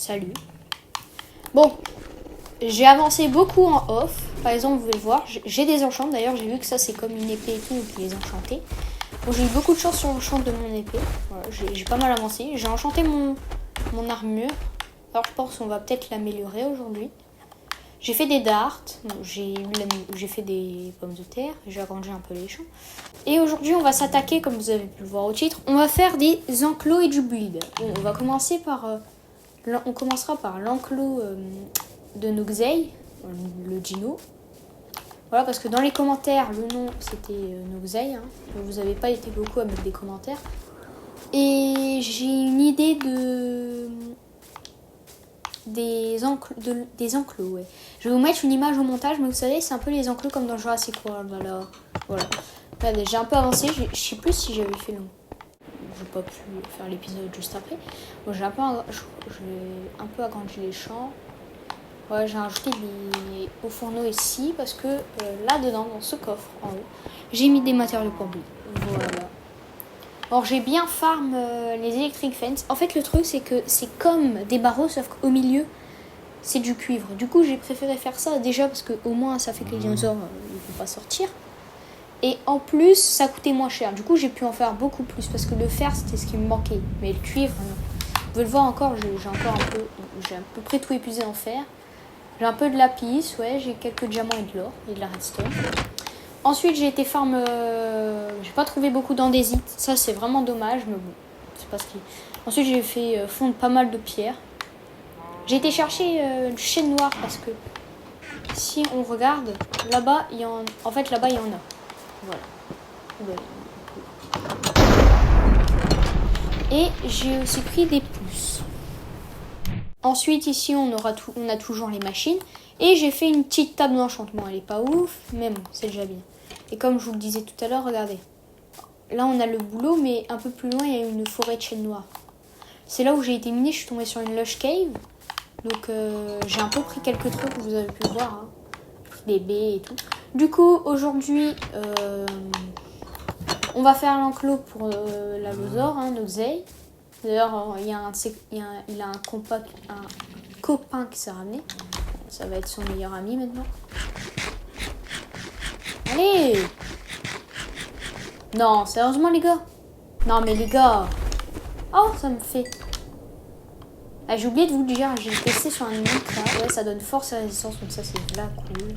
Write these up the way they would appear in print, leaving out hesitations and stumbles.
Salut. Bon, j'ai avancé beaucoup en off. Par exemple, vous pouvez le voir, j'ai des enchantes. D'ailleurs, j'ai vu que ça, c'est comme une épée et tout, et puis les enchanter. Bon, j'ai eu beaucoup de chance sur l'enchant de mon épée. Voilà, j'ai pas mal avancé. J'ai enchanté mon armure. Alors, je pense qu'on va peut-être l'améliorer aujourd'hui. J'ai fait des darts. J'ai fait des pommes de terre. J'ai agrandi un peu les champs. Et aujourd'hui, on va s'attaquer, comme vous avez pu le voir au titre, on va faire des enclos et du build. Bon, on va commencer par... on commencera par l'enclos de Noxey, le dino. Voilà, parce que dans les commentaires, le nom c'était Noxey. Hein. Vous n'avez pas été beaucoup à mettre des commentaires. Et j'ai une idée des enclos, ouais. Je vais vous mettre une image au montage, mais vous savez, c'est un peu les enclos comme dans Jurassic World. Alors, voilà. Regardez, j'ai un peu avancé, je sais plus si j'avais fait long. J'ai pas pu faire l'épisode juste après. Bon, j'ai un peu agrandi les champs. Ouais, j'ai ajouté des hauts fourneaux ici parce que là-dedans, dans ce coffre en haut, j'ai mis des matériaux pour build. Voilà. Alors j'ai bien farm les electric fence. En fait, le truc, c'est que c'est comme des barreaux, sauf qu'au milieu, c'est du cuivre. Du coup, j'ai préféré faire ça déjà parce que au moins, ça fait que les dinosaures ne vont pas sortir. Et en plus, ça coûtait moins cher. Du coup, j'ai pu en faire beaucoup plus parce que le fer, c'était ce qui me manquait. Mais le cuivre, vous pouvez le voir encore, j'ai à peu près tout épuisé en fer. J'ai un peu de lapis, ouais, j'ai quelques diamants et de l'or et de la redstone. Ensuite, j'ai été farm. J'ai pas trouvé beaucoup d'andésite. Ça, c'est vraiment dommage, mais bon, c'est pas ce qui. Ensuite, j'ai fait fondre pas mal de pierres. J'ai été chercher du chêne noir parce que si on regarde là-bas, en fait, là-bas, il y en a. Voilà. Et j'ai aussi pris des pousses. Ensuite, ici, on a toujours les machines. Et j'ai fait une petite table d'enchantement. Elle est pas ouf, mais bon, c'est déjà bien. Et comme je vous le disais tout à l'heure, regardez. Là, on a le boulot, mais un peu plus loin, il y a une forêt de chêne noir. C'est là où j'ai été minée. Je suis tombée sur une lush cave. Donc, j'ai un peu pris quelques trucs, vous avez pu le voir. Hein. Des baies et tout. Du coup, aujourd'hui, on va faire l'enclos pour l'allosaure, hein, Noxey. D'ailleurs, il a un copain qui s'est ramené. Ça va être son meilleur ami maintenant. Allez! Non, sérieusement les gars? Non mais les gars! Oh, ça me fait... Ah, j'ai oublié de vous le dire, j'ai testé sur un autre là. Ouais, ça donne force et résistance, donc ça c'est là cool.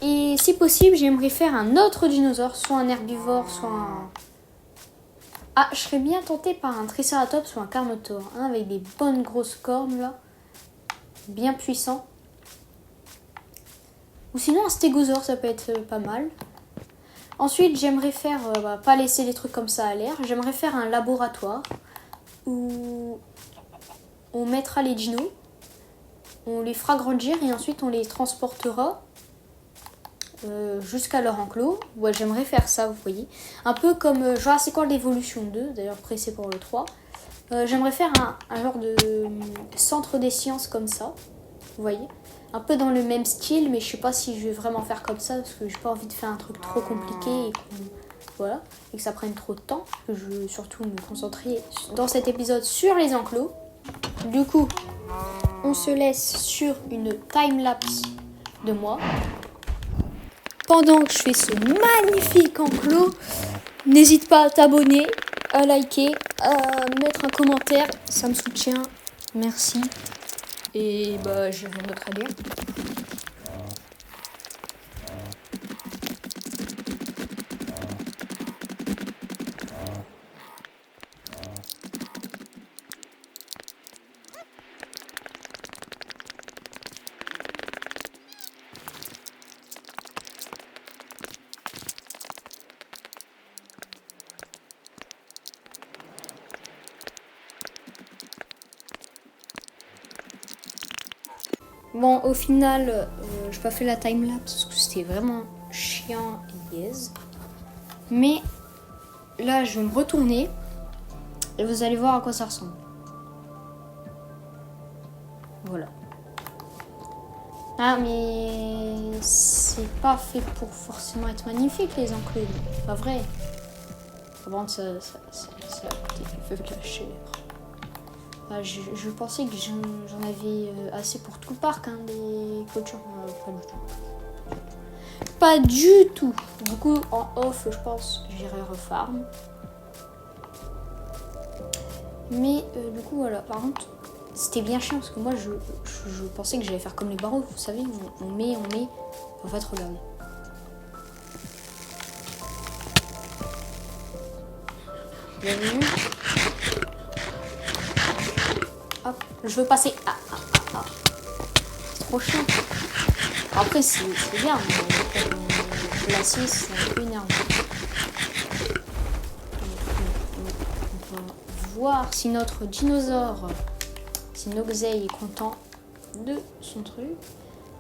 Et si possible, j'aimerais faire un autre dinosaure, soit un herbivore, soit un... Ah, je serais bien tentée par un Triceratops ou un Carnotaure, hein, avec des bonnes grosses cornes là. Bien puissant. Ou sinon un stégosaure, ça peut être pas mal. Ensuite, j'aimerais faire, pas laisser les trucs comme ça à l'air, j'aimerais faire un laboratoire où on mettra les dinos, on les fera grandir et ensuite on les transportera jusqu'à leur enclos. Ouais, j'aimerais faire ça, vous voyez. Un peu comme Jurassic World Evolution 2, d'ailleurs pressé pour le 3. J'aimerais faire un genre de centre des sciences comme ça, vous voyez. Un peu dans le même style, mais je sais pas si je vais vraiment faire comme ça parce que j'ai pas envie de faire un truc trop compliqué et que ça prenne trop de temps. Je veux surtout me concentrer dans cet épisode sur les enclos. Du coup, on se laisse sur une time-lapse de moi. Pendant que je fais ce magnifique enclos, n'hésite pas à t'abonner, à liker, à mettre un commentaire, ça me soutient. Merci. Et je vais me très bien. Bon, au final, j'ai pas fait la timelapse parce que c'était vraiment chiant et yes. Mais là, je vais me retourner et vous allez voir à quoi ça ressemble. Voilà. Ah, mais c'est pas fait pour forcément être magnifique, les enclos. C'est pas vrai. Avant, ça a coûté de la chair. Je pensais que j'en avais assez pour tout le parc, hein, des clôtures. Pas du tout. Pas du tout. Du coup, en off, je pense que j'irai refarm. Mais du coup, voilà. Par contre, c'était bien chiant parce que moi, je pensais que j'allais faire comme les barreaux. Vous savez, on met. En fait, regardez. Vous avez vu? Hop, je veux passer. C'est trop chiant. Après, c'est bien, mais la 6, c'est un peu énervant. On va voir si notre dinosaure, si Noxey est content de son truc.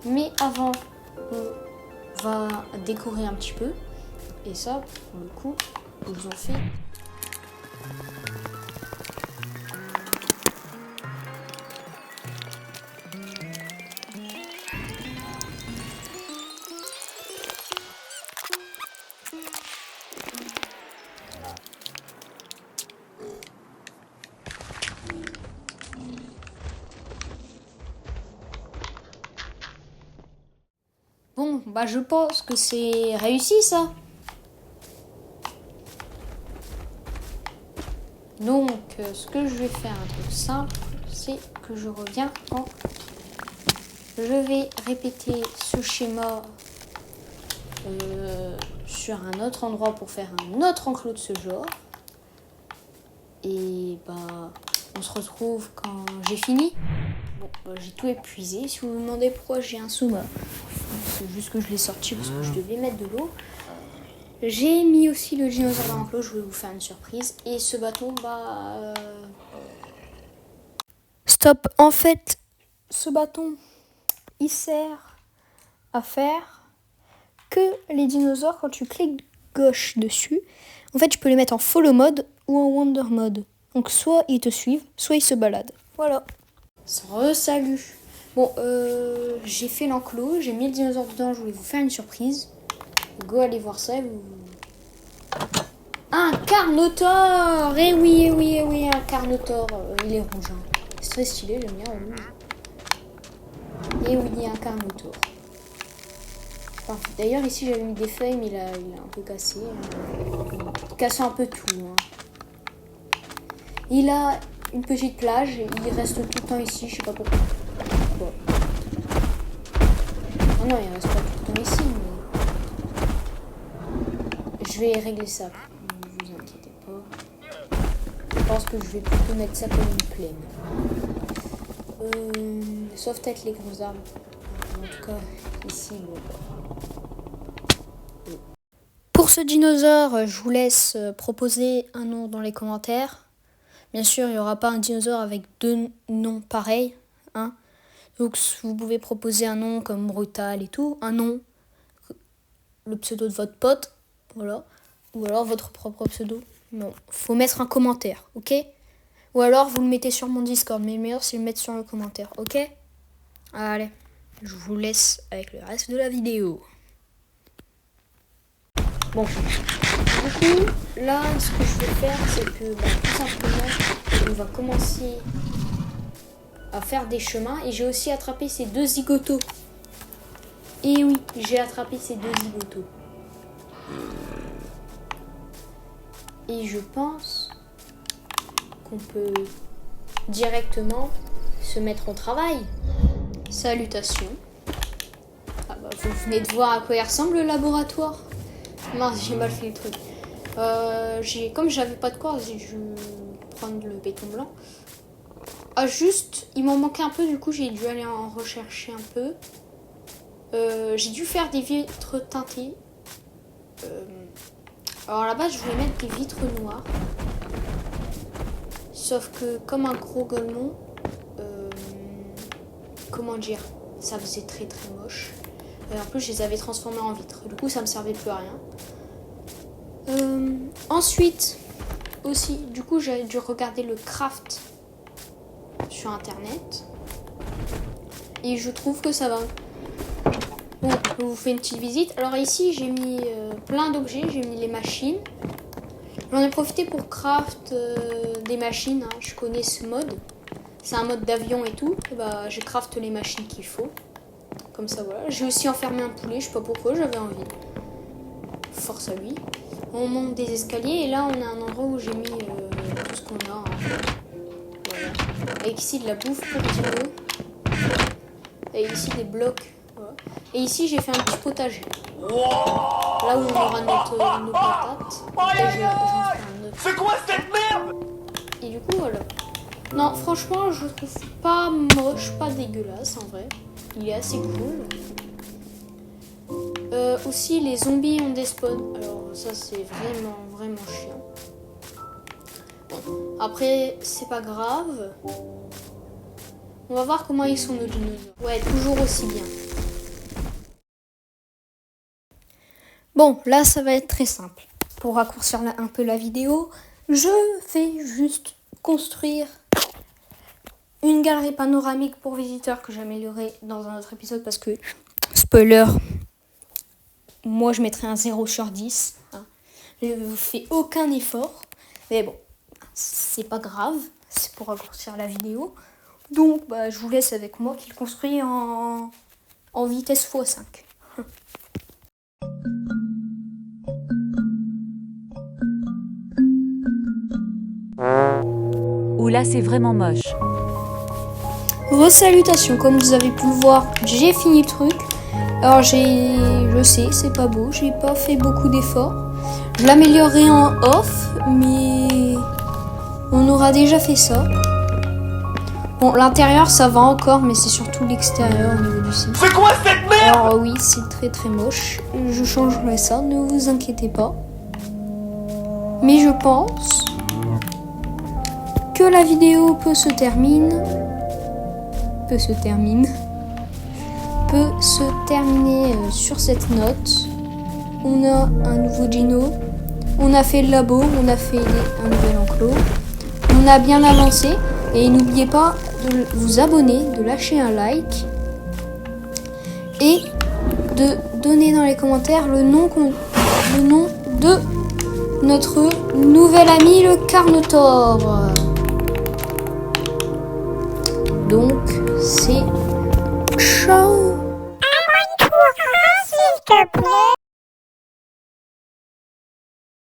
Mais avant, on va décorer un petit peu. Et ça, pour le coup, ils ont fait. Bon, bah je pense que c'est réussi ça. Donc, ce que je vais faire, un truc simple, c'est que je reviens en... Je vais répéter ce schéma sur un autre endroit pour faire un autre enclos de ce genre. Et bah, on se retrouve quand j'ai fini. Bon, bah, j'ai tout épuisé. Si vous me demandez pourquoi j'ai un sous-marin, c'est juste que je l'ai sorti parce que je devais mettre de l'eau. J'ai mis aussi le dinosaure dans l'enclos, je voulais vous faire une surprise. Et ce bâton, bah... Stop, en fait, ce bâton, il sert à faire que les dinosaures, quand tu cliques gauche dessus, en fait, tu peux les mettre en follow mode ou en wander mode. Donc, soit ils te suivent, soit ils se baladent. Voilà. Salut. Bon, j'ai fait l'enclos, j'ai mis le dinosaure dedans, je voulais vous faire une surprise. Go aller voir ça. Un Carnotaure. Eh oui, un Carnotaure. Il est rouge. Hein. C'est très stylé, j'aime bien rouge. Et oui, un Carnotaure. D'ailleurs, ici, j'avais mis des feuilles, mais il a un peu cassé. Il casse un peu tout. Hein. Il a une petite plage. Il reste tout le temps ici, je sais pas pourquoi. Ah non, il reste pas tout le temps ici, mais... Je vais régler ça. Ne vous inquiétez pas. Je pense que je vais plutôt mettre ça comme une plaine. Sauf peut-être les gros arbres. En tout cas, ici, bon. Pour ce dinosaure, je vous laisse proposer un nom dans les commentaires. Bien sûr, il n'y aura pas un dinosaure avec deux noms pareils. Hein. Donc, vous pouvez proposer un nom comme Brutal et tout. Un nom, le pseudo de votre pote. Voilà. Ou alors votre propre pseudo. Non, faut mettre un commentaire, ok? Ou alors vous le mettez sur mon Discord, mais le meilleur c'est le mettre sur le commentaire, ok? Allez, je vous laisse avec le reste de la vidéo. Bon, du coup, là, ce que je vais faire, c'est que tout simplement, on va commencer à faire des chemins. Et j'ai aussi attrapé ces deux zigotos. Et oui, j'ai attrapé ces deux zigotos. Et je pense qu'on peut directement se mettre au travail. Salutations. Ah bah, vous venez de voir à quoi il ressemble le laboratoire. Mince, j'ai mal fait le truc. Comme j'avais pas de corde, je vais prendre le béton blanc. Ah, juste, il m'en manquait un peu, du coup j'ai dû aller en rechercher un peu. J'ai dû faire des vitres teintées. Alors là-bas, je voulais mettre des vitres noires. Sauf que comme un gros golemon, comment dire, ça faisait très très moche. En plus, je les avais transformés en vitres. Du coup, ça me servait plus à rien. Ensuite, aussi, du coup, j'ai dû regarder le craft sur internet. Et je trouve que ça va. Bon, je vous fais une petite visite. Alors ici, j'ai mis plein d'objets. J'ai mis les machines. J'en ai profité pour craft des machines. Hein. Je connais ce mode. c'est un mode d'avion et tout, et bah, je craft les machines qu'il faut. Comme ça, voilà. J'ai aussi enfermé un poulet, je sais pas pourquoi, j'avais envie. Force à lui. On monte des escaliers et là, on a un endroit où j'ai mis tout ce qu'on a. Hein. Voilà. Avec ici de la bouffe pour Dino. Et ici des blocs. Voilà. Et ici, j'ai fait un petit potager. Là où on aura nos patates. C'est quoi cette merde? Et du coup, voilà. Non, franchement, je le trouve pas moche, pas dégueulasse en vrai. Il est assez cool. Aussi, les zombies ont des spawns. Alors, ça, c'est vraiment chiant. Bon, après, c'est pas grave. On va voir comment ils sont nos dinosaures. Ouais, toujours aussi bien. Bon, là, ça va être très simple. Pour raccourcir un peu la vidéo, je vais juste construire une galerie panoramique pour visiteurs que j'améliorerai dans un autre épisode parce que, spoiler, moi je mettrai un 0 sur 10. Hein. Je ne fais aucun effort. Mais bon, c'est pas grave. C'est pour raccourcir la vidéo. Donc, bah, je vous laisse avec moi qui le construit en vitesse x5. Ouh là, c'est vraiment moche. Resalutations, comme vous avez pu le voir, j'ai fini le truc. Alors je sais, c'est pas beau, j'ai pas fait beaucoup d'efforts. Je l'améliorerai en off, mais on aura déjà fait ça. Bon, l'intérieur ça va encore, mais c'est surtout l'extérieur au niveau du site. C'est quoi cette merde? Alors oui, c'est très moche. Je changerai ça, ne vous inquiétez pas. Mais je pense que la vidéo peut se terminer sur cette note. On a un nouveau Dino, on a fait le labo, on a fait un nouvel enclos, on a bien avancé et n'oubliez pas de vous abonner, de lâcher un like et de donner dans les commentaires le nom de notre nouvel ami le Carnotaure. Donc c'est ciao. Abonne-toi, s'il te plaît.